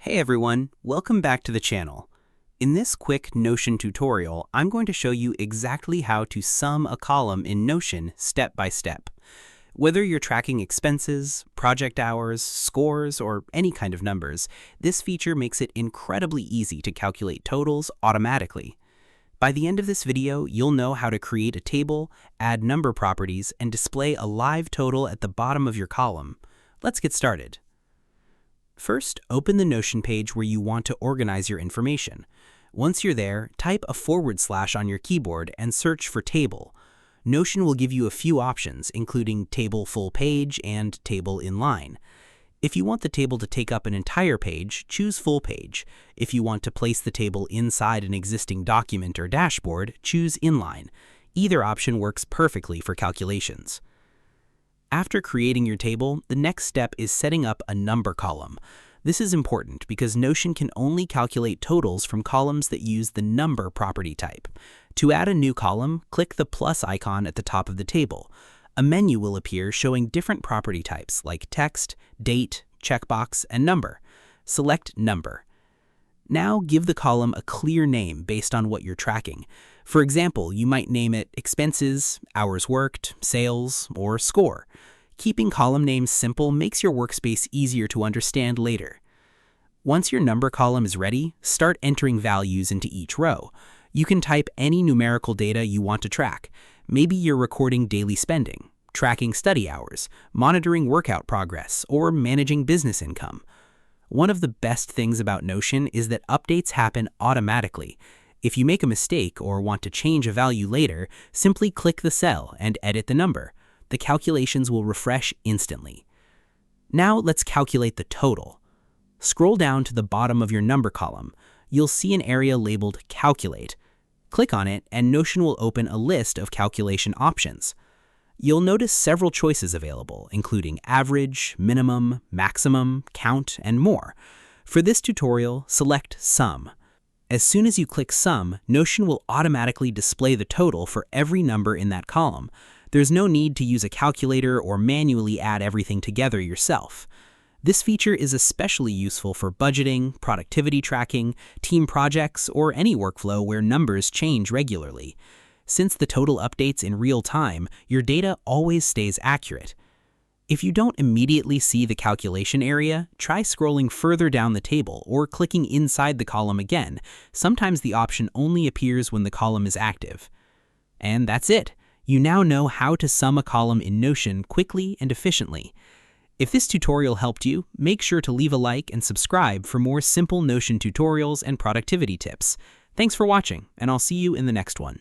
Hey everyone, welcome back to the channel. In this quick Notion tutorial, I'm going to show you exactly how to sum a column in Notion step by step. Whether you're tracking expenses, project hours, scores, or any kind of numbers, this feature makes it incredibly easy to calculate totals automatically. By the end of this video, you'll know how to create a table, add number properties, and display a live total at the bottom of your column. Let's get started. First, open the Notion page where you want to organize your information. Once you're there, type a / on your keyboard and search for Table. Notion will give you a few options, including Table Full Page and Table Inline. If you want the table to take up an entire page, choose Full Page. If you want to place the table inside an existing document or dashboard, choose Inline. Either option works perfectly for calculations. After creating your table, the next step is setting up a number column. This is important because Notion can only calculate totals from columns that use the number property type. To add a new column, click the plus icon at the top of the table. A menu will appear showing different property types like text, date, checkbox, and number. Select Number. Now give the column a clear name based on what you're tracking. For example, you might name it Expenses, Hours Worked, Sales, or Score. Keeping column names simple makes your workspace easier to understand later. Once your number column is ready, start entering values into each row. You can type any numerical data you want to track. Maybe you're recording daily spending, tracking study hours, monitoring workout progress, or managing business income. One of the best things about Notion is that updates happen automatically. If you make a mistake or want to change a value later, simply click the cell and edit the number. The calculations will refresh instantly. Now let's calculate the total. Scroll down to the bottom of your number column. You'll see an area labeled Calculate. Click on it and Notion will open a list of calculation options. You'll notice several choices available, including average, minimum, maximum, count, and more. For this tutorial, select Sum. As soon as you click Sum, Notion will automatically display the total for every number in that column. There's no need to use a calculator or manually add everything together yourself. This feature is especially useful for budgeting, productivity tracking, team projects, or any workflow where numbers change regularly. Since the total updates in real time, your data always stays accurate. If you don't immediately see the calculation area, try scrolling further down the table or clicking inside the column again. Sometimes the option only appears when the column is active. And that's it. You now know how to sum a column in Notion quickly and efficiently. If this tutorial helped you, make sure to leave a like and subscribe for more simple Notion tutorials and productivity tips. Thanks for watching, and I'll see you in the next one.